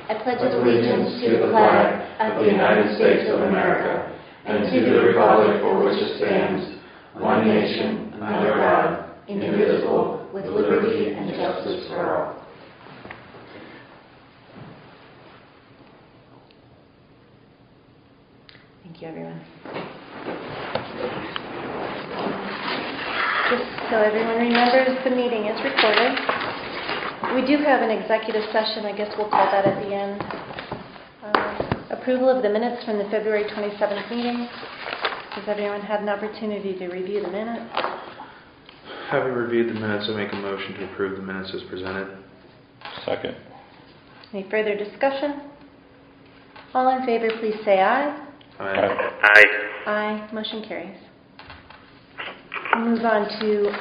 I pledge allegiance to the flag of the United States of America and to the republic for which it stands, one nation, under God, indivisible, with liberty and justice for all. Thank you, everyone. Just so everyone remembers, the meeting is recorded. We do have an executive session. I guess we'll call that at the end. Approval of the minutes from the February 27th meeting. Has everyone had an opportunity to review the minutes? Having reviewed the minutes, I make a motion to approve the minutes as presented. Second. Any further discussion? All in favor, please say aye. Aye. Aye. Aye. Motion carries. We'll move on to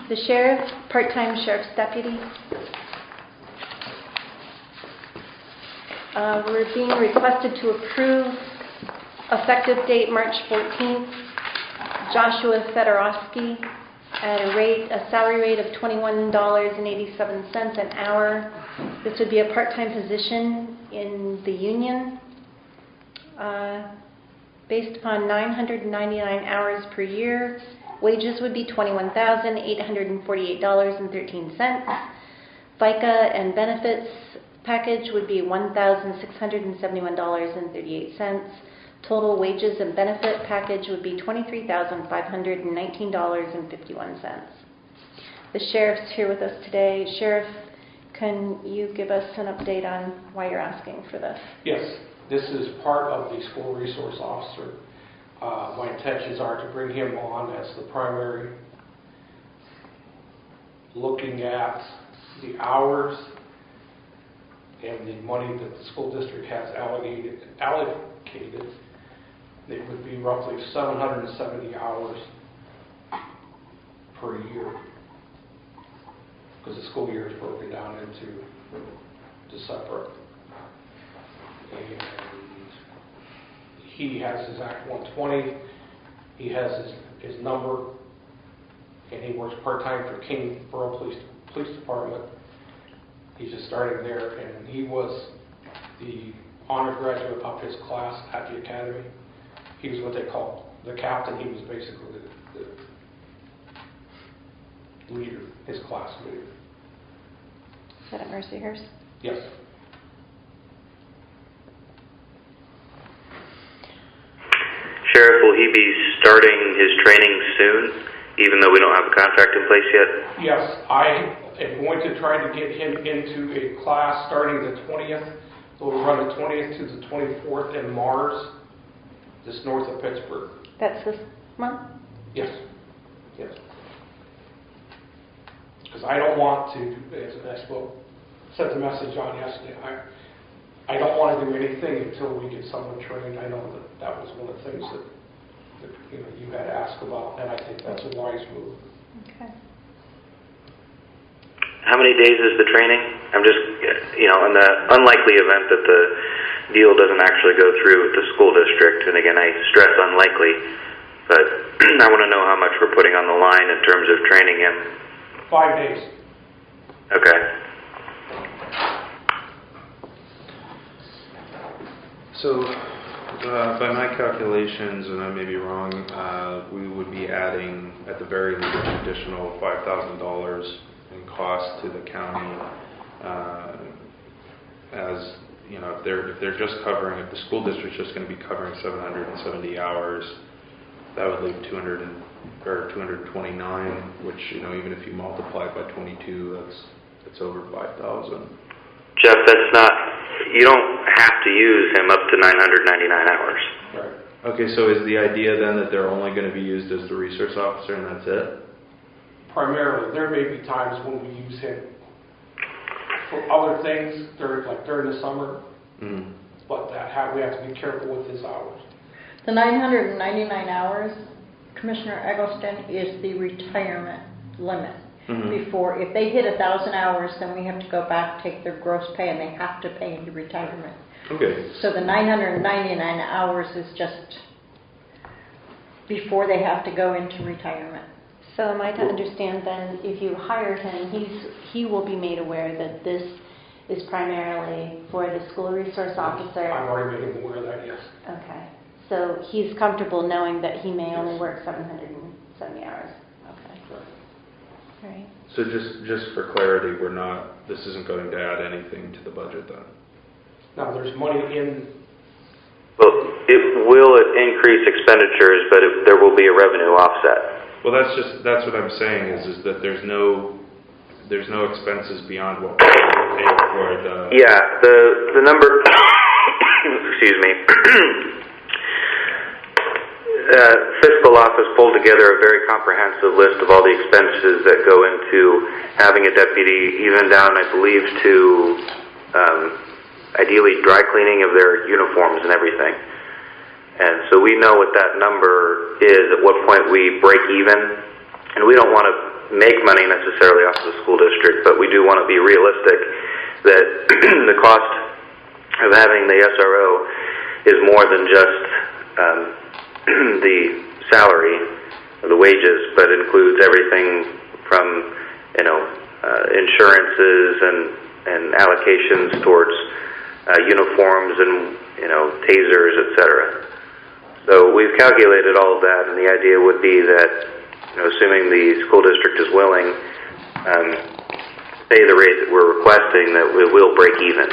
the sheriff, part-time sheriff's deputy. We're being requested to approve effective date March 14th, Joshua Fedorowski at a salary rate of $21.87 an hour. This would be a part-time position in the union. Based upon 999 hours per year, wages would be $21,848.13. FICA and benefits package would be $1,671.38. Total wages and benefit package would be $23,519.51. The sheriff's here with us today. Sheriff, can you give us an update on why you're asking for this? Yes, this is part of the school resource officer. My intentions are to bring him on as the primary, looking at the hours and the money that the school district has allocated. It would be roughly 770 hours per year, because the school year is broken down into separate. And he has his Act 120, he has his number, and he works part-time for King Borough Police Department. He's just starting there, and he was the honor graduate of his class at the academy. He was what they call the captain. He was basically the leader, his class leader. Is that at Mercyhurst? Yes. Sheriff, will he be starting his training soon, even though we don't have a contract in place yet? Yes, I am going to try to get him into a class starting the 20th. We'll run the 20th to the 24th in Mars, just north of Pittsburgh. That's this month? Yes. Yes. Because I don't want to, as I sent the message on yesterday, I don't want to do anything until we get someone trained. I know that was one of the things that you had asked about, and I think that's a wise move. Okay. How many days is the training? I'm just, in the unlikely event that the deal doesn't actually go through with the school district, and again, I stress unlikely, but I want to know how much we're putting on the line in terms of training him. 5 days. Okay. So, by my calculations, and I may be wrong, we would be adding, at the very least, an additional $5,000 in cost to the county. As you know, if they're just covering, if the school district's just going to be covering 770 hours, that would leave 229, which even if you multiply it by 22, that's over 5,000. Jeff, that's not. You don't have to use him up to 999 hours. Right. Okay, so is the idea then that they're only going to be used as the resource officer and that's it? Primarily. There may be times when we use him for other things, during the summer, but we have to be careful with his hours. The 999 hours, Commissioner Eggleston, is the retirement limit. Before, if they hit 1,000 hours, then we have to go back, take their gross pay, and they have to pay into retirement. Okay. So the 999 hours is just before they have to go into retirement. So am I to understand then, if you hire him, he will be made aware that this is primarily for the school resource officer. I've already made him aware of that, yes. Okay. So he's comfortable knowing that he may only work 770 hours. Okay. All right. So just for clarity, this isn't going to add anything to the budget then? Now, there's money in, Well, it will increase expenditures, but there will be a revenue offset. Well, that's what I'm saying is that there's no expenses beyond what we're paying for the... Yeah, the number, excuse me, fiscal office pulled together a very comprehensive list of all the expenses that go into having a deputy, even down, I believe, to ideally dry cleaning of their uniforms and everything. And so we know what that number is, at what point we break even. And we don't want to make money necessarily off of the school district, but we do want to be realistic that the cost of having the SRO is more than just the salary or the wages, but includes everything from, insurances and allocations towards uniforms and, tasers, etc. So we've calculated all of that, and the idea would be that, assuming the school district is willing, pay the rate that we're requesting, that we will break even.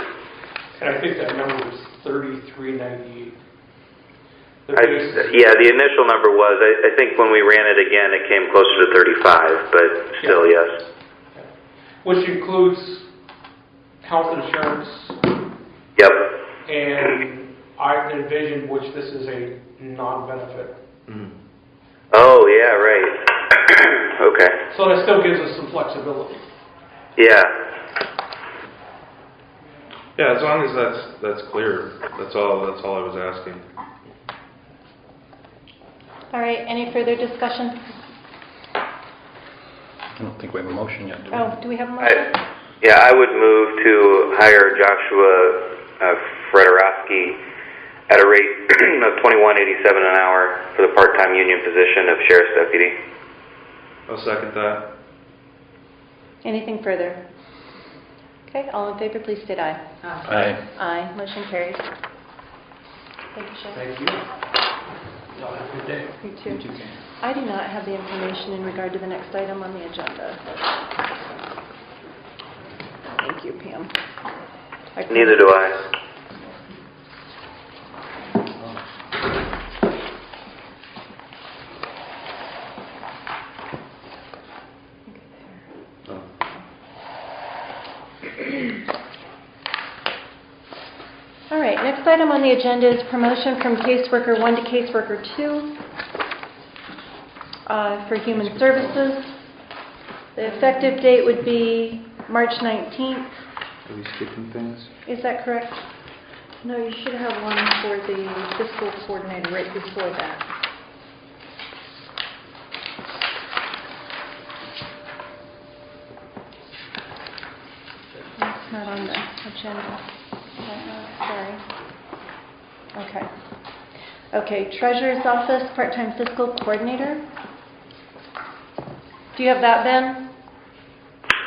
and I think that number was $33.98. Yeah, the initial number was, I think when we ran it again, it came closer to 35, but still, yes. Which includes health insurance, Yep. and I envision which this is a non-benefit. Mhm. Oh, yeah, right. Okay. So that still gives us some flexibility. Yeah. Yeah, as long as that's clear. That's all I was asking. All right. Any further discussion? I don't think we have a motion yet, do we? Oh, do we have a motion? I would move to hire Joshua Fredorowski at a rate of $21.87 an hour for the part-time union position of sheriff's deputy. I'll second that. Anything further? Okay. All in favor, please state aye. Aye. Aye. Motion carries. Thank you, Sheriff. Thank you. Y'all have a good day. You too. I do not have the information in regard to the next item on the agenda. Thank you, Pam. Neither do I. All right, next item on the agenda is promotion from caseworker 1 to caseworker 2 for human services. The effective date would be March 19th. Are we skipping things? Is that correct? No, you should have one for the fiscal coordinator right before that. It's not on the agenda. Sorry. Okay, Treasurer's Office, part-time fiscal coordinator. Do you have that, Ben?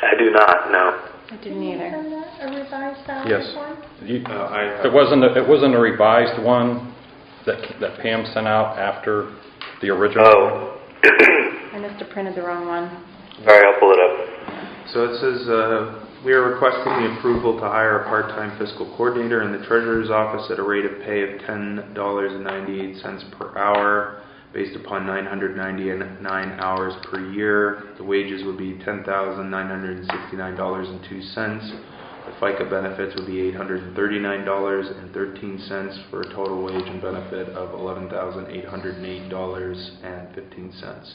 I do not, no. I didn't either. A revised salary Yes. form? It wasn't a revised one that Pam sent out after the original. Oh. I must have printed the wrong one. Sorry, I'll pull it up. So it says, we are requesting the approval to hire a part-time fiscal coordinator in the treasurer's office at a rate of pay of $10.98 per hour based upon 999 hours per year. The wages would be $10,969.02. The FICA benefits would be $839.13 for a total wage and benefit of $11,808.15.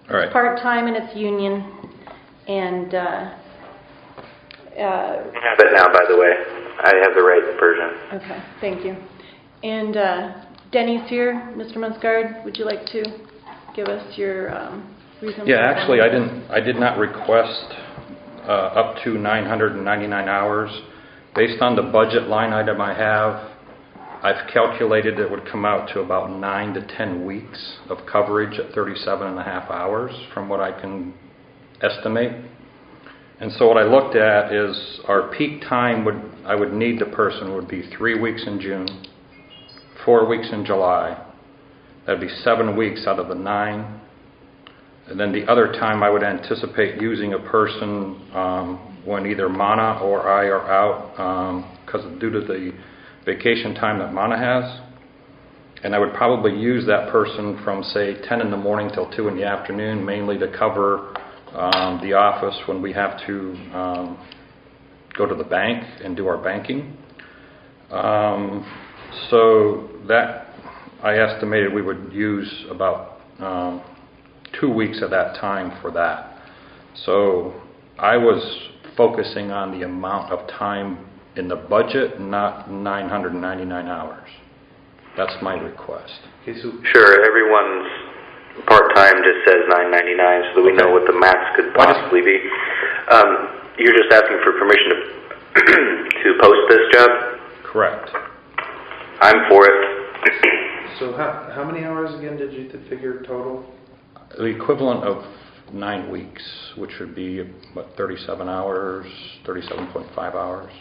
All right. Part-time and it's union. And I have it now, by the way. I have the right version. okay, thank you. And Denny's here. Mr. Musgard, would you like to give us your reason? Yeah, actually, I did not request up to 999 hours. Based on the budget line item I have, I've calculated it would come out to about 9 to 10 weeks of coverage at 37 and a half hours from what I can estimate. And so what I looked at is our peak time I would need the person would be 3 weeks in June, 4 weeks in July. That'd be 7 weeks out of the 9. And then the other time I would anticipate using a person when either Mana or I are out due to the vacation time that Mana has. And I would probably use that person from, say, 10 in the morning till 2 in the afternoon, mainly to cover the office when we have to go to the bank and do our banking. So that I estimated we would use about 2 weeks of that time for that. So I was focusing on the amount of time in the budget, not 999 hours. That's my request. Okay, so Sure, everyone's part-time just says $9.99, so that we know what the max could possibly be. You're just asking for permission to post this job? Correct. I'm for it. so how many hours again did you figure total? The equivalent of 9 weeks, which would be, 37 hours, 37.5 hours.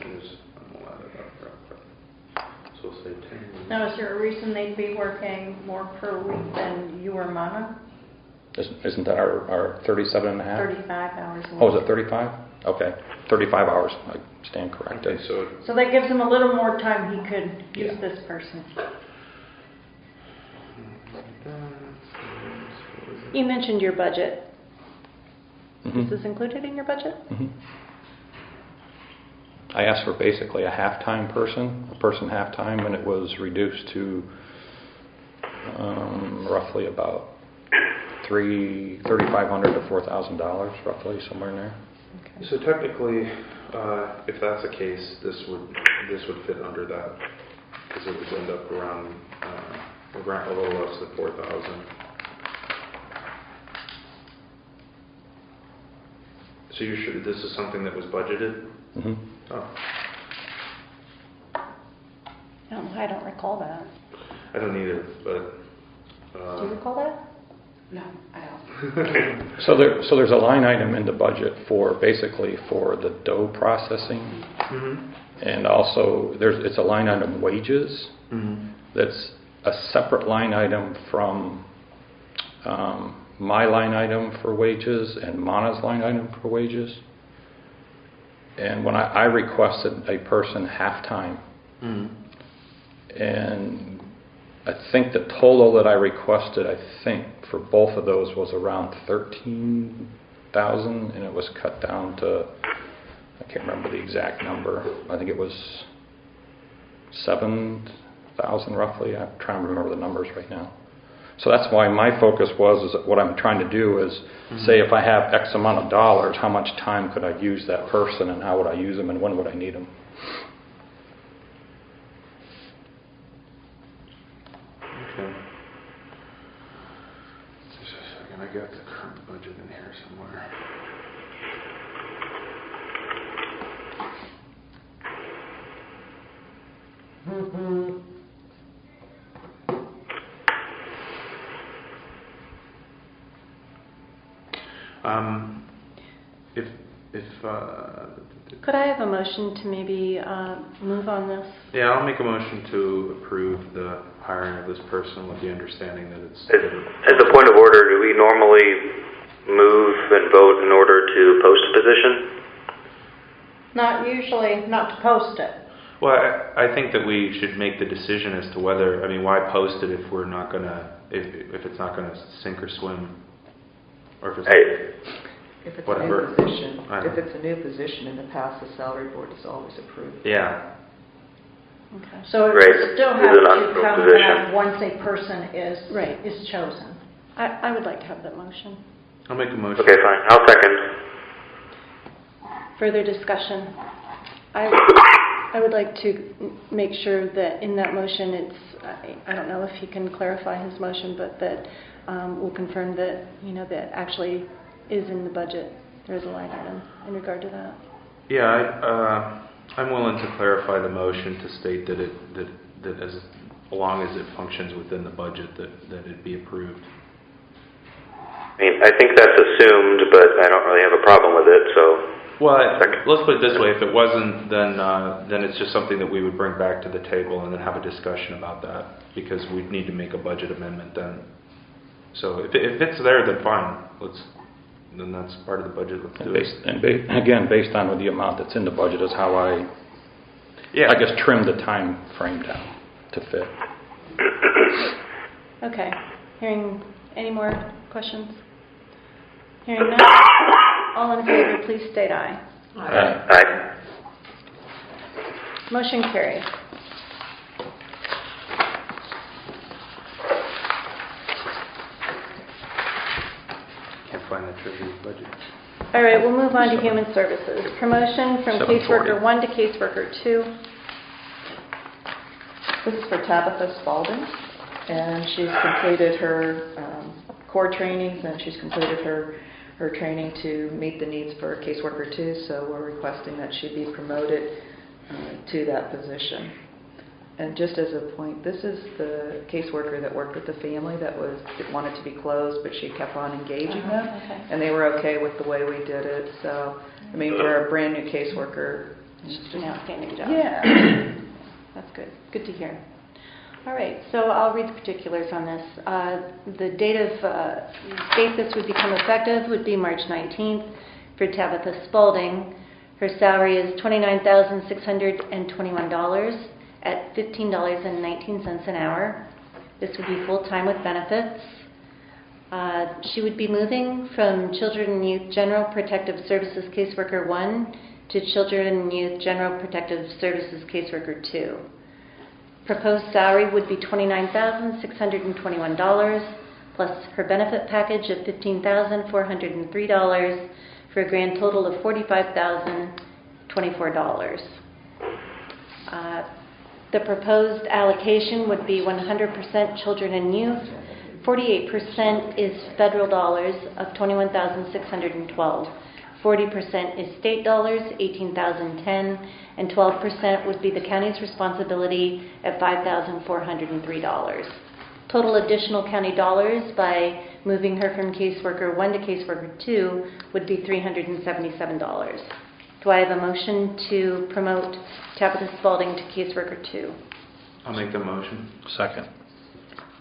So we'll say 10 weeks. Now, is there a reason they'd be working more per week than you or Mana? Isn't that our 37 and a half? 35 hours a week. Oh, is it 35? Okay, 35 hours. I stand corrected. Okay, so So that gives him a little more time he could use Yeah. this person. You mentioned your budget. Mhm. Is this included in your budget? Mhm. I asked for basically a half-time person, half-time, and it was reduced to roughly about $3,500 to $4,000, roughly somewhere in there. So technically, if that's the case, this would fit under that, because it would end up around a little less than 4,000. So you're sure this is something that was budgeted? Mm-hmm. Oh, I don't recall that. I don't either, but. Do you recall that? No, I don't. So there's a line item in the budget for basically for the dough processing, Mm-hmm. and also it's a line item wages. Mm-hmm. That's a separate line item from my line item for wages and Mana's line item for wages. And when I requested a person half-time, Mm-hmm. and I think the total that I requested, for both of those was around 13,000, and it was cut down to, I can't remember the exact number. I think it was 7,000 roughly. I'm trying to remember the numbers right now. So that's why my focus is that what I'm trying to do is say if I have X amount of dollars, how much time could I use that person, and how would I use them, and when would I need them? Okay. Just a second, I got the current budget in here somewhere. Could I have a motion to maybe move on this? Yeah, I'll make a motion to approve the hiring of this person with the understanding that it's. As a point of order, do we normally move and vote in order to post a position? Not usually, not to post it. Well, I think that we should make the decision as to whether, why post it if we're not gonna, if it's not gonna sink or swim, or if it's. If it's Whatever. a new position, I know. if it's a new position in the past, the salary board is always approved. Yeah. Okay. So it Right. would still It's have an to unfilled come position. back once a person Right. is chosen. I would like to have that motion. I'll make a motion. Okay, fine. I'll second. Further discussion. I would like to make sure that in that motion it's, I don't know if he can clarify his motion, but that we'll confirm that, that actually is in the budget. There's a line item in regard to that. Yeah, I'm willing to clarify the motion to state that that as long as it functions within the budget, that it be approved. I think that's assumed, but I don't really have a problem with it, so Well, Second. let's put it this way, if it wasn't, then it's just something that we would bring back to the table and then have a discussion about that, because we'd need to make a budget amendment then. So if it's there, then fine, then that's part of the budget, let's do it. Again, based on the amount that's in the budget is how I guess trim the time frame down to fit. Okay. Hearing any more questions? Hearing none. All in favor, please state aye. Aye. Motion carries. Can't find the treasurer's budget. All right, we'll move on to human services. Promotion from 740. caseworker 1 to caseworker 2. This is for Tabitha Spalding, and she's completed her core trainings, and she's completed her training to meet the needs for caseworker 2, so we're requesting that she be promoted to that position. And just as a point, this is the caseworker that worked with the family that wanted to be closed, but she kept on engaging them, Okay. and they were okay with the way we did it. So, I mean, for a brand new caseworker, She's doing an outstanding job. yeah. That's good. Good to hear. All right, so I'll read the particulars on this. The date this would become effective would be March 19th for Tabitha Spalding. Her salary is $29,621 at $15.19 an hour. This would be full-time with benefits. She would be moving from Children and Youth General Protective Services Caseworker 1 to Children and Youth General Protective Services Caseworker 2. Proposed salary would be $29,621 plus her benefit package of $15,403 for a grand total of $45,024. The proposed allocation would be 100% children and youth, 48% is federal dollars of $21,612. 40% is state dollars, $18,010, and 12% would be the county's responsibility at $5,403. Total additional county dollars by moving her from caseworker 1 to caseworker 2 would be $377. Do I have a motion to promote Tabitha Spalding to caseworker 2? I'll make the motion. Second.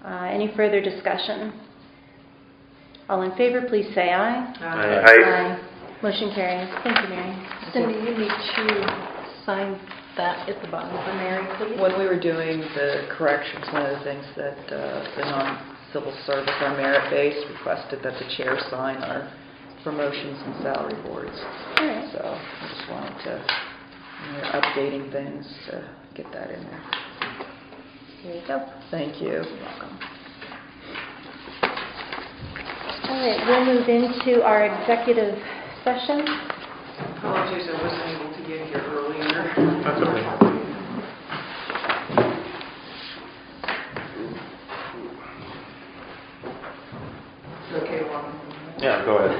Any further discussion? All in favor, please say aye. Aye. Motion carries. Thank you, Mary. Cindy, you need to sign that at the bottom for Mary, please. When we were doing the corrections, one of the things that the non-civil service, our merit base, requested that the chair sign our promotions and salary boards. All right. So I just wanted to, updating things to get that in there. Here you go. Thank you. All right, we'll move into our executive session. Apologies, I wasn't able to get here earlier. That's okay. Okay, well. Yeah, go ahead.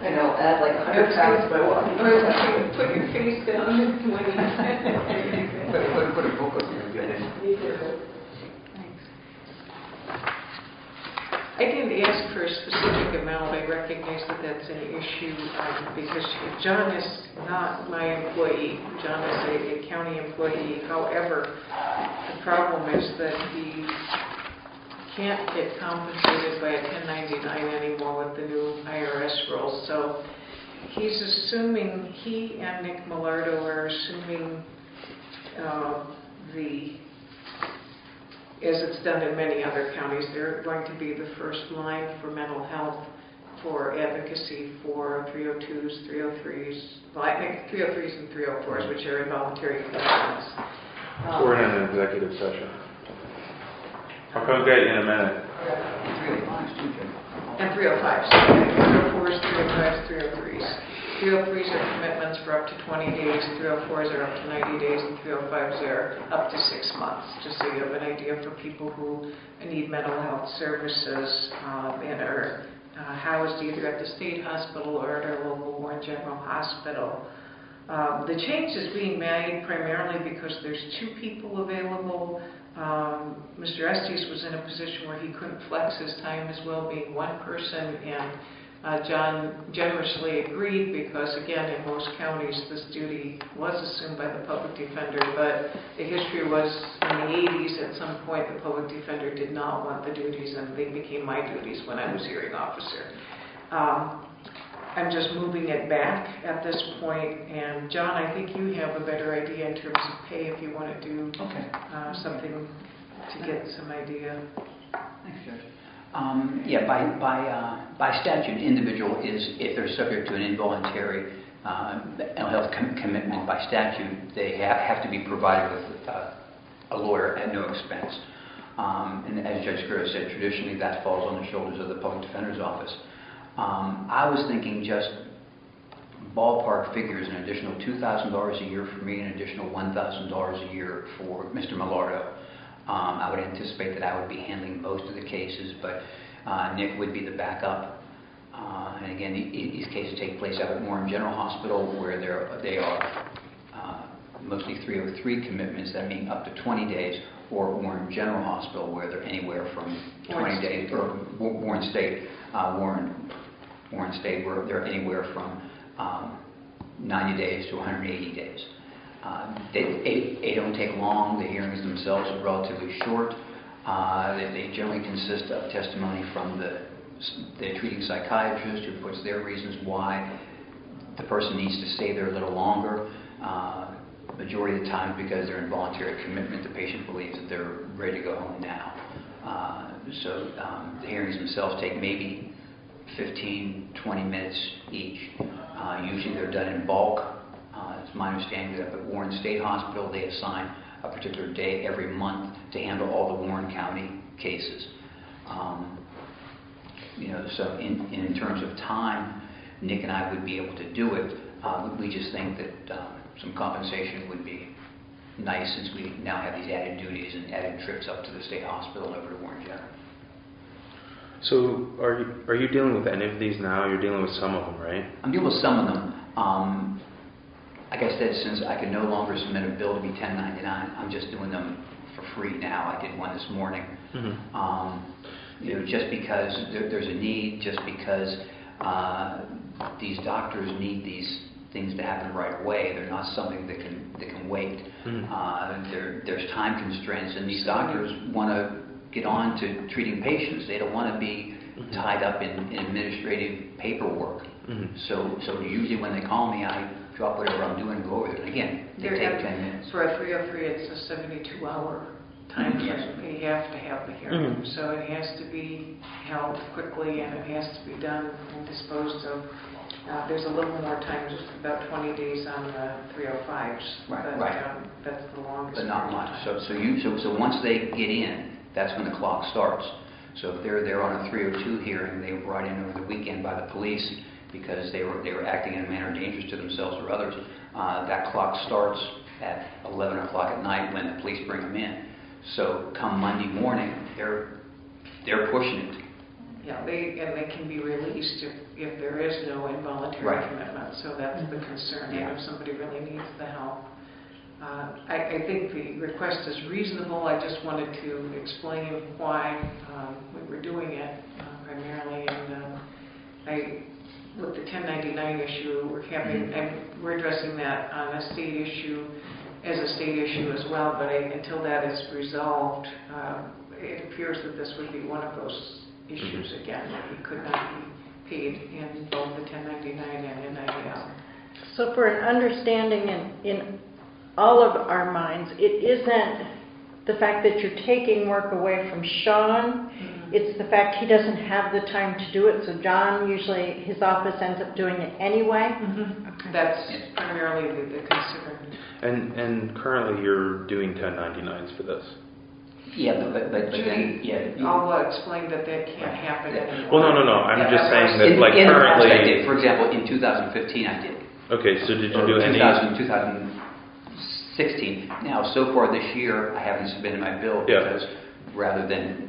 I know, add like 100 pounds by walking. Put your face down when you... Put a book on you. Thanks. I didn't ask for a specific amount. I recognize that that's an issue because John is not my employee. John is a county employee. However, the problem is that he can't get compensated by a 1099 anymore with the new IRS rules. So he's assuming, he and Nick Millardo are assuming as it's done in many other counties, they're going to be the first line for mental health, for advocacy for 302s, 303s, well, I think 303s and 304s, which are involuntary commitments. We're in an executive session. I'll come get you in a minute. And 305s. 304s, 305s, 303s. 303s are commitments for up to 20 days, 304s are up to 90 days, and 305s are up to 6 months, just so you have an idea for people who need mental health services and are housed either at the state hospital or at our local Warren General Hospital. The change is being made primarily because there's 2 people available. Mr. Estes was in a position where he couldn't flex his time as well, being one person, and John generously agreed because, again, in most counties, this duty was assumed by the public defender, but the history was in the 80s, at some point, the public defender did not want the duties, and they became my duties when I was hearing officer. I'm just moving it back at this point, and John, I think you have a better idea in terms of pay if you want to do something to get some idea. Thanks, Judge. Yeah, by statute, individual is, if they're subject to an involuntary mental health commitment by statute, they have to be provided with a lawyer at no expense. And as Judge Guerra said, traditionally that falls on the shoulders of the public defender's office. I was thinking just ballpark figures, an additional $2,000 a year for me, an additional $1,000 a year for Mr. Millardo. I would anticipate that I would be handling most of the cases, but Nick would be the backup. And again, these cases take place out at Warren General Hospital, where they are mostly 303 commitments, that mean up to 20 days, or Warren General Hospital, where they're anywhere from 20 days, or Warren State, Warren State, where they're anywhere from 90 days to 180 days. They don't take long. The hearings themselves are relatively short. They generally consist of testimony from the treating psychiatrist, who puts their reasons why the person needs to stay there a little longer. Majority of the time, because they're in voluntary commitment, the patient believes that they're ready to go home now. So the hearings themselves take maybe 15, 20 minutes each. Usually they're done in bulk. It's my understanding that at Warren State Hospital, they assign a particular day every month to handle all the Warren County cases. So in terms of time, Nick and I would be able to do it. We just think that some compensation would be nice, since we now have these added duties and added trips up to the state hospital and over to Warren General. So are you dealing with any of these now? You're dealing with some of them, right? I'm dealing with some of them. Like I said, since I can no longer submit a bill to be 1099, I'm just doing them for free now. I did one this morning. Just because there's a need, just because these doctors need these things to happen right away. They're not something that can wait. There's time constraints, and these doctors want to get on to treating patients. They don't want to be tied up in administrative paperwork. So usually when they call me, I drop whatever I'm doing and go over there. And again, they take 10 minutes. For a 303, it's a 72-hour time frame. You have to have the hearing. So it has to be held quickly, and it has to be done and disposed of. There's a little more time, just about 20 days on the 305s. Right. That's the longest. But not much. So once they get in, that's when the clock starts. So if they're on a 302 hearing, they were brought in over the weekend by the police because they were acting in a manner dangerous to themselves or others. That clock starts at 11 o'clock at night when the police bring them in. So come Monday morning, they're pushing it. Yeah, they can be released if there is no involuntary commitment. So that's the concern. And if somebody really needs the help. I think the request is reasonable. I just wanted to explain why we were doing it primarily. And with the 1099 issue, we're addressing that on a state issue, as a state issue as well. But until that is resolved, it appears that this would be one of those issues again, that we could not be paid in both the 1099 and NIL. So for an understanding in all of our minds, it isn't the fact that you're taking work away from Sean, it's the fact he doesn't have the time to do it, so John, usually his office ends up doing it anyway? Okay. That's primarily the concern. And currently you're doing 1099s for this? Yeah, but then, I'll explain that can't happen anymore. Well, no. I'm just saying that, like, in currently... the past I did. For example, in 2015 I did. Okay, so did you do any... 2016. Now, so far this year, I haven't submitted my bill because rather than...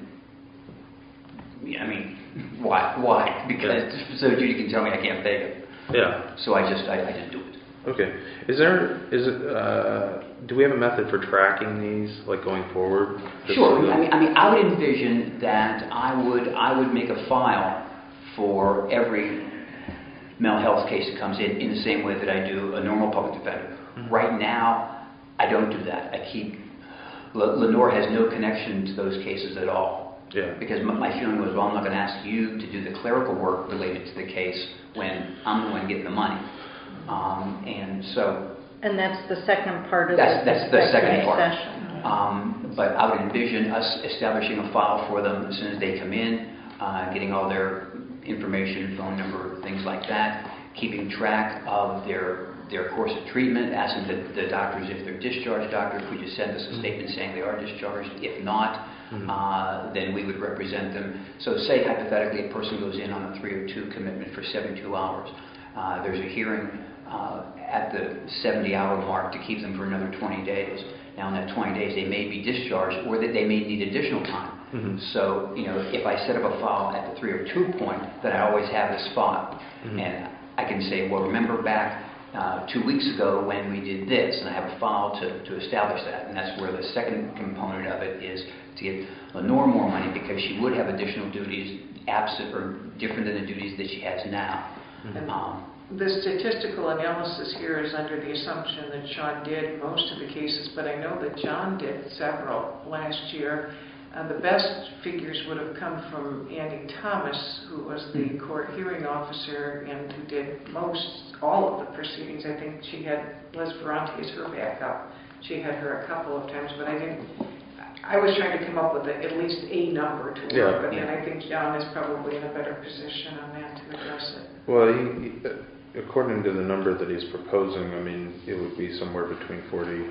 why? Because so Judy can tell me I can't pay it. Yeah. So I just do it. Okay. Do we have a method for tracking these, like, going forward? Sure. I would envision that I would make a file for every mental health case that comes in the same way that I do a normal public defender. Right now, I don't do that. Lenore has no connection to those cases at all. Yeah. Because my feeling was, well, I'm not going to ask you to do the clerical work related to the case when I'm the one getting the money. And that's the second part of that's the second part. session. But I would envision us establishing a file for them as soon as they come in, getting all their information, phone number, things like that, keeping track of their course of treatment, asking the doctors if they're discharged. Doctor, could you send us a statement saying they are discharged? If not, then we would represent them. So say hypothetically a person goes in on a 302 commitment for 72 hours. There's a hearing at the 70-hour mark to keep them for another 20 days. Now in that 20 days they may be discharged or that they may need additional time. So, if I set up a file at the 302 point, then I always have a spot. And I can say, well, remember back 2 weeks ago when we did this, and I have a file to establish that. And that's where the second component of it is to give Lenore more money because she would have additional duties absent or different than the duties that she has now. The statistical analysis here is under the assumption that Sean did most of the cases, but I know that John did several last year. The best figures would have come from Annie Thomas, who was the court hearing officer and who did all of the proceedings. I think she had Liz Ferranti as her backup. She had her a couple of times, but I was trying to come up with at least a number to work with, and I think John is probably in a better position on that to address it. Well, according to the number that he's proposing, it would be somewhere between 40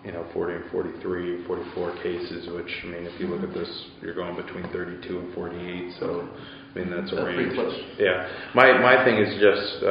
and 43, 44 cases, which, if you look at this, you're going between 32 and 48, so, that's a range. Pretty close. Yeah. My thing is just,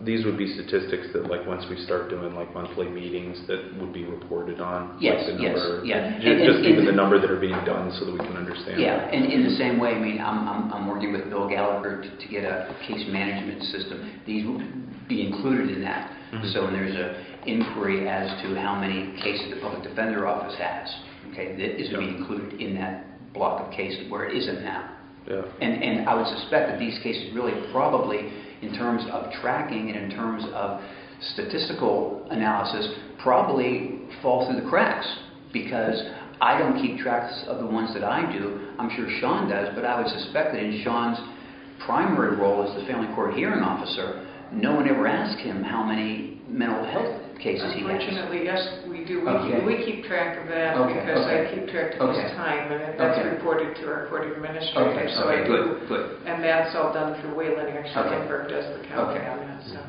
these would be statistics that, once we start doing, monthly meetings, that would be reported on. Yes, the number, yes. Just even the number that are being done so that we can understand. Yeah, and in the same way, I'm working with Bill Gallagher to get a case management system. These will be included in that. So when there's an inquiry as to how many cases the public defender office has, that is to be included in that block of cases where it isn't now. Yeah. And I would suspect that these cases really probably, in terms of tracking and in terms of statistical analysis, probably fall through the cracks because I don't keep tracks of the ones that I do. I'm sure Sean does, but I would suspect that in Sean's primary role as the family court hearing officer, no one ever asked him how many mental health cases he has. Unfortunately, yes, we do. Okay. We keep track of that because I keep track of his time, and that's reported to our court administrator. So I do. Good. And that's all done through Wayland. Actually, Lindbergh does the counting on that. So.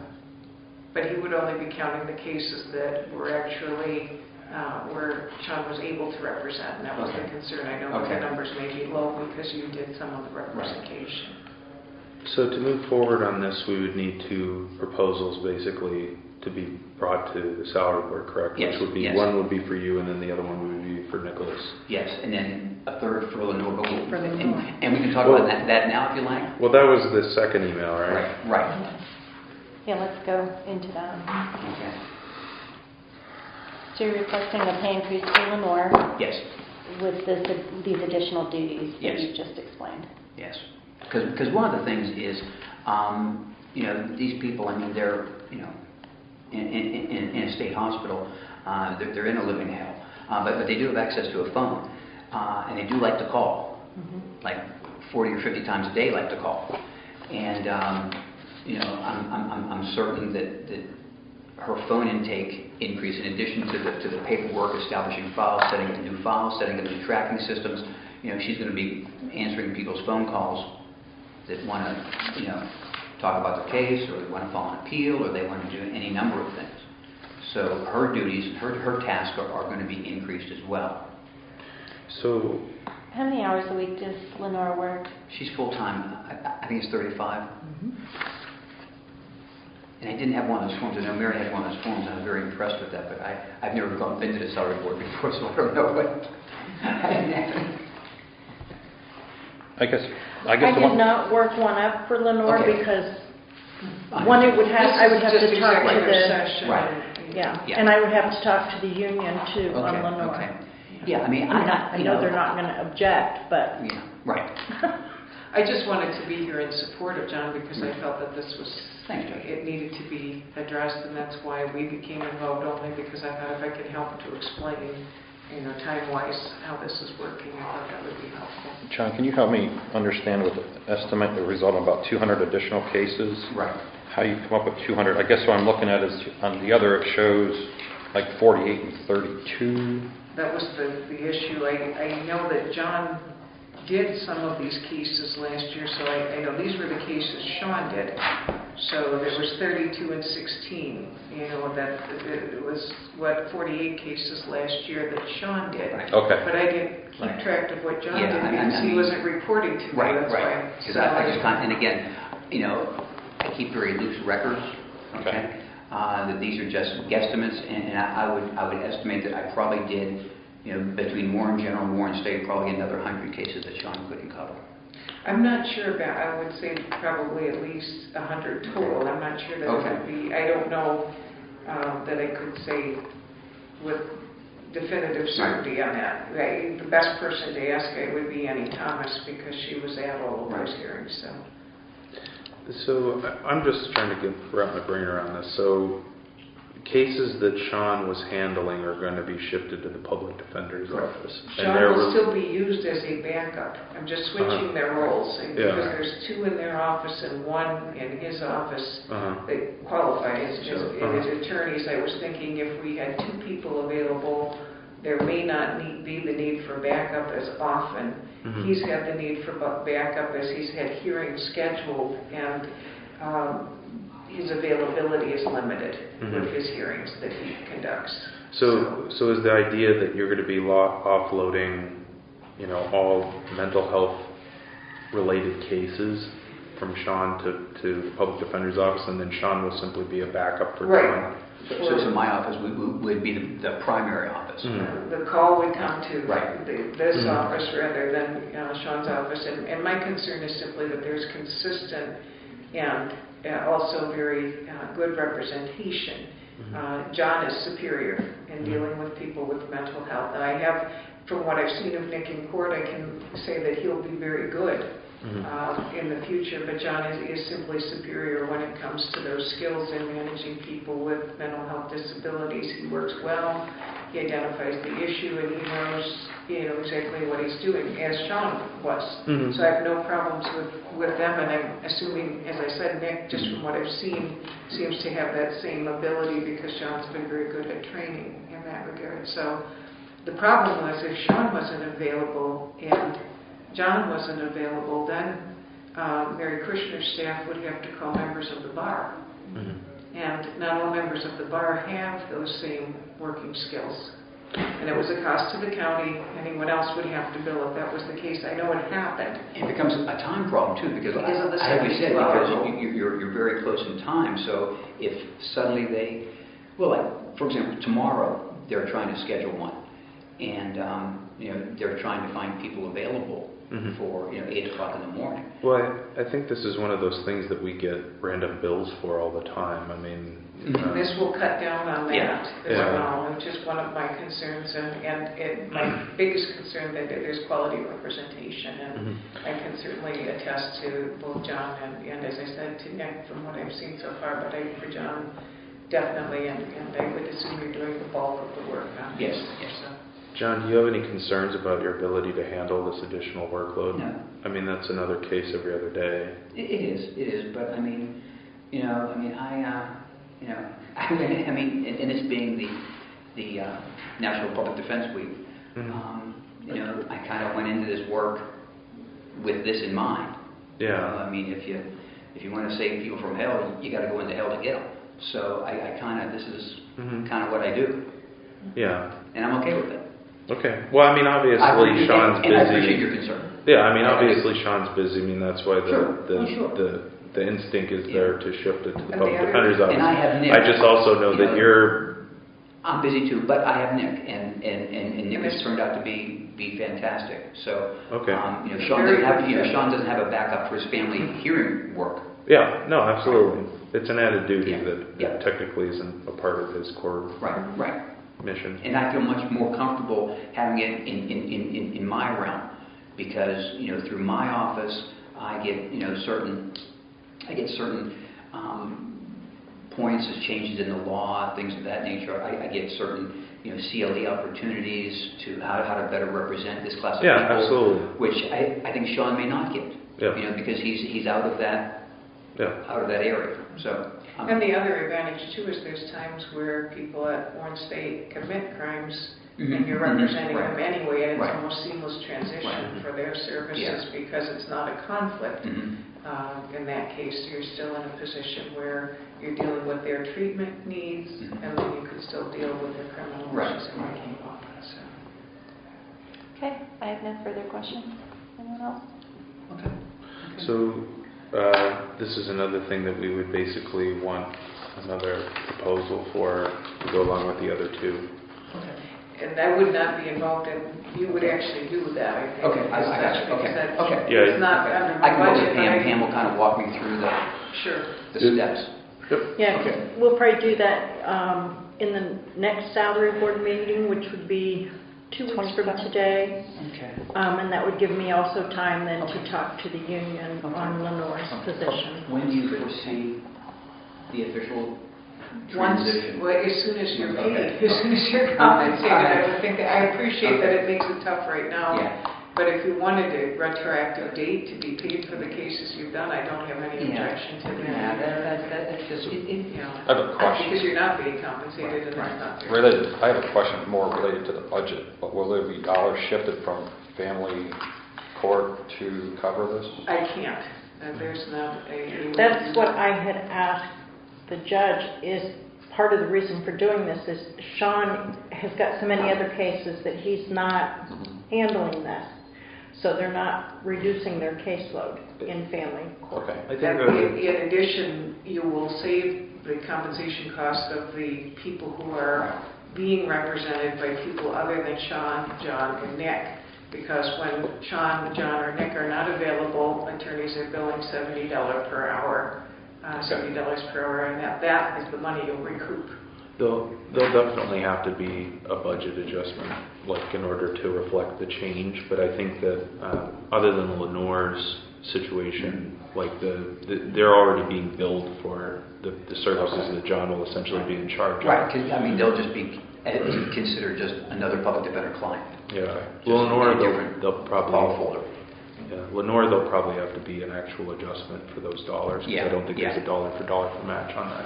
But he would only be counting the cases that were actually where Sean was able to represent, and that was the concern. I know the numbers may be low because you did some of the representation. So to move forward on this, we would need two proposals basically to be brought to the salary board, correct? Yes. Which would be, one would be for you and then the other one would be for Nicholas. Yes, and then a third for Lenore. And we can talk Well, about that now if you like. Well, that was the second email, right? Right. Yeah, let's go into that. Okay. So you're requesting a pay increase to Lenore Yes. with these additional duties that Yes. you just explained. Yes. Because one of the things is, these people, they're, in a state hospital, they're in a living hell, but they do have access to a phone, and they do like to call, like 40 or 50 times a day like to call, and I'm certain that her phone intake increase, in addition to the paperwork, establishing files, setting up new files, setting up new tracking systems, she's going to be answering people's phone calls that want to, talk about the case, or they want to file an appeal, or they want to do any number of things. So her duties, her tasks are going to be increased as well. So, How many hours a week does Lenore work? She's full-time. I think it's 35. And I didn't have one of those forms. I know Mary had one of those forms, and I was very impressed with that, but I've never been to the salary board before, so I don't know what. I did not work one up for Lenore because I would have to talk to the Right. and I would have to talk to the union too on Lenore. Okay. Yeah, I know they're not going to object, but yeah, right. I just wanted to be here in support of John because I felt that this was, Thanks, Judge. it needed to be addressed, and that's why we became involved only because I thought if I could help to explain, time-wise, how this is working, I thought that would be helpful. John, can you help me understand with the estimate the result of about 200 additional cases? Right. How you come up with 200? I guess what I'm looking at is on the other it shows like 48 and 32. That was the issue. I know that John did some of these cases last year, so I know these were the cases Sean did. So there was 32 and 16, that it was, 48 cases last year that Sean did. Right. Okay. But I didn't keep Right. track of what John Yeah, did I because he mean- wasn't reporting to me. Right, That's right. why. Because I just and again, I keep very loose records. Okay. That these are just guesstimates, and I would estimate that I probably did, between Warren General and Warren State, probably another 100 cases that Sean couldn't cover. I'm not sure about, I would say probably at least 100 total. I'm not sure that it would be, I don't know that I could say with definitive certainty on that. The best person to ask would be Annie Thomas because she was at all of those hearings. So I'm just trying to wrap my brain around this. So cases that Sean was handling are going to be shifted to the public defender's office. Sean will still be used as a backup. I'm just switching their roles because there's 2 in their office and 1 in his office that qualify as attorneys. I was thinking if we had 2 people available, there may not be the need for backup as often. He's had the need for backup as he's had hearings scheduled, and his availability is limited with his hearings that he conducts. So is the idea that you're going to be offloading, all mental health related cases from Sean to the public defender's office, and then Sean will simply be a backup for John? So my office would be the primary office. The call would come to this Mm-hmm. office rather than Sean's office. And my concern is simply that there's consistent and also very good representation. John is superior in dealing with people with mental health. And I have, from what I've seen of Nick in court, I can say that he'll be very good in the future, but John is simply superior when it comes to those skills in managing people with mental health disabilities. He works well, he identifies the issue, and he knows exactly what he's doing, as Sean was. So I have no problems with them, and I'm assuming, as I said, Nick, just from what I've seen, seems to have that same ability because Sean's been very good at training in that regard. So the problem was if Sean wasn't available and John wasn't available, then Mary Krishner's staff would have to call members of the bar. And not all members of the bar have those same working skills. And it was a cost to the county. Anyone else would have to bill if that was the case. I know it happened. It becomes a time problem too, because of the I always said, 72 hour because you're very close in time. So if suddenly like for example, tomorrow they're trying to schedule one, and they're trying to find people available for 8 o'clock in the morning. Well, I think this is one of those things that we get random bills for all the time. I mean, this will cut down on that as Yeah. well, which is one of my concerns, and my biggest concern that there's quality representation, and I can certainly attest to both John and as I said, to Nick from what I've seen so far, but for John, definitely, and I would assume you're doing the bulk of the work on Yes, this. yes. So. John, do you have any concerns about your ability to handle this additional workload? No. I mean, that's another case every other day. It is, but I mean, and this being the National Public Defense Week, I kind of went into this work with this in mind. Yeah. I mean, if you want to save people from hell, you got to go into hell to get them. So this is kind of what I do. Yeah. And I'm okay with it. Okay. Well, I mean, obviously Sean's busy. And I appreciate your concern. Yeah, I mean, obviously Sean's busy. I mean, that's why Sure. the instinct is there to shift it to the And public the other- defender's office. And I have Nick. I just also know that you're. I'm busy too, but I have Nick, and Nick has turned out to be fantastic. So, Okay. Sean doesn't have a backup for his family hearing work. Yeah. No, absolutely. It's an added duty Yeah. that Yeah. technically isn't a part of his core Right. mission. And I feel much more comfortable having it in my realm, because through my office I get, certain points as changes in the law, things of that nature. I get certain, CLE opportunities to how to better represent this class of people. Yeah, absolutely. Which I think Sean may not get. Yeah. Because he's out of that area. So. And the other advantage too is there's times where people at Warren State commit crimes and you're representing them anyway, and it's almost seamless transition for their services because it's not a conflict. In that case, you're still in a position where you're dealing with their treatment needs, and then you could still deal with the criminal issues that might came up. Okay, I have no further questions. Anyone else? Okay. So this is another thing that we would basically want another proposal for to go along with the other two. Okay. And I would not be involved in, you would actually do that, I think. Okay, I got you. Okay. It's not under I my can go budget. with Pam. Pam will kind of walk me through the steps. Yeah, 'cause we'll probably do that in the next salary board meeting, which would be 2 weeks from today. Okay. And that would give me also time then to talk to the union on Lenore's position. When do you foresee the official Once, transition? well, as soon as you're paid, as soon as you're compensated, I would think that, I appreciate that it makes it tough right now. Yeah. But if you wanted a retroactive date to be paid for the cases you've done, I don't have any objection to that. Yeah, that's just, I have a question. Because you're not being compensated and that's not fair. Related, I have a question more related to the budget, but will there be dollars shifted from family court to cover this? I can't. There's not a... That's what I had asked the judge, is part of the reason for doing this is Sean has got so many other cases that he's not handling this. So they're not reducing their caseload in family court. Okay. I think In addition, you will save the compensation cost of the people who are being represented by people other than Sean, John, and Nick. Because when Sean, John, or Nick are not available, attorneys are billing $70 per hour, $70 per hour, and that is the money you'll recoup. There'll definitely have to be a budget adjustment, like in order to reflect the change. But I think that other than Lenore's situation, like they're already being billed for the services that John will essentially be in charge of. right, 'cause, they'll just be considered just another public defender client. Yeah. Just Lenore, different they'll probably call folder. Yeah, Lenore, there'll probably have to be an actual adjustment for those dollars. 'Cause I don't think there's a dollar for match on that.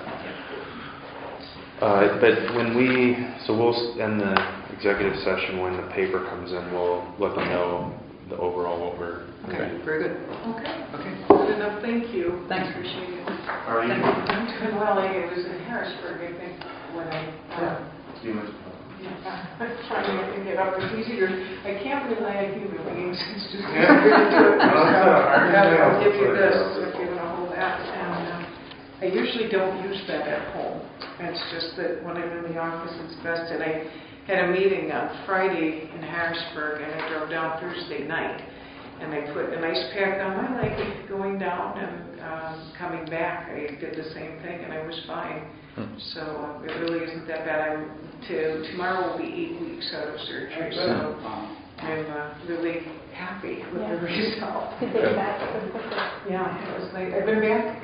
But when we'll end the executive session when the paper comes in. We'll let them know the overall what we're. Okay, very good. Okay. Good enough, thank you. Thanks. Appreciate it. Are you? I'm doing well. I was in Harrisburg, I think, when I... I'm trying to get up. It's easier. I can't rely on human beings. It's just easier to do it myself. I'll give you this if you want to hold that. And I usually don't use that at home. It's just that when I'm in the office, it's best. And I had a meeting on Friday in Harrisburg, and I drove down Thursday night. And I put an ice pack on my leg going down, and coming back, I did the same thing, and I was fine. So it really isn't that bad. Tomorrow will be 8 weeks out of surgery, so I'm really happy with the result. Yeah, it was like, I've been back.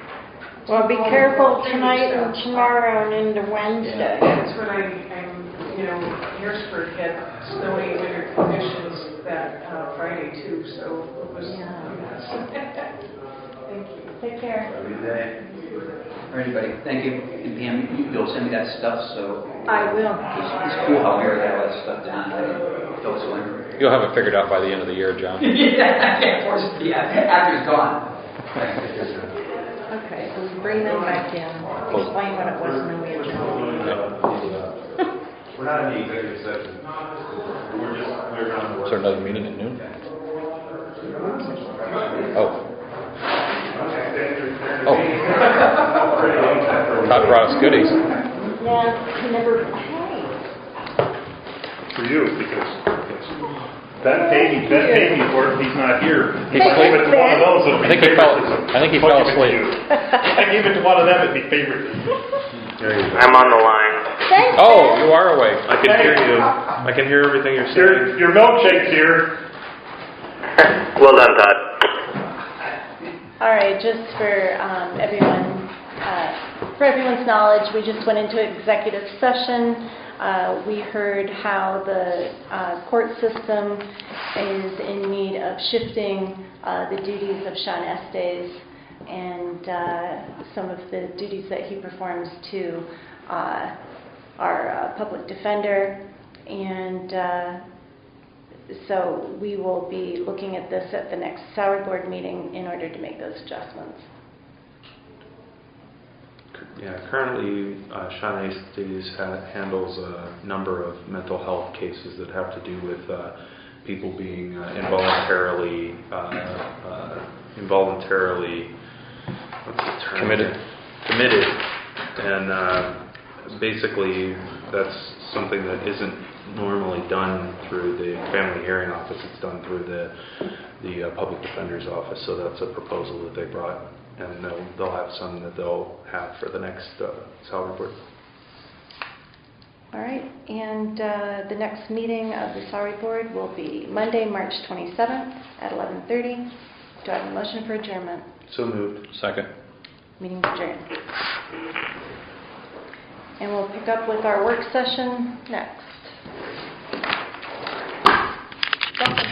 Well, be careful tonight and tomorrow and into Wednesday. That's what Harrisburg had snowy winter conditions that Friday too, so it was a mess. Thank you. Take care. Have a good day. All right, buddy. Thank you. And Pam, you'll send me that stuff, so I will. it's cool how Mary got all that stuff down. I didn't feel so wonderful. You'll have it figured out by the end of the year, John. Yeah, of course. Yeah, after it's gone. Okay, so we bring them back in, explain what it was, and then we adjourn. We're not in the executive session. We're on the Is there another meeting at noon? Oh. Todd brought us goodies. Yeah, he never, hey. for you, because Ben paid me for it, he's not here. He's I gave it to one of those, it'd I be think he fell favoritism. asleep. I gave it to one of them, it'd be favoritism. There you go. I'm on the line. Thanks, Oh, Ben. you are awake. I can hear you. I can hear everything you're saying. Your milkshake's here. Well done, Todd. All right, just for everyone's knowledge, we just went into executive session. We heard how the court system is in need of shifting the duties of Sean Estes and some of the duties that he performs to our public defender. And so we will be looking at this at the next salary board meeting in order to make those adjustments. Yeah, currently Sean Estes handles a number of mental health cases that have to do with people being involuntarily, what's the term? Committed. And basically that's something that isn't normally done through the family hearing office. It's done through the public defender's office. So that's a proposal that they brought. And they'll have some that they'll have for the next salary board. All right, and the next meeting of the salary board will be Monday, March 27th at 11:30. Do I have a motion for adjournment? So moved. Second. Meeting adjourned. And we'll pick up with our work session next. Welcome.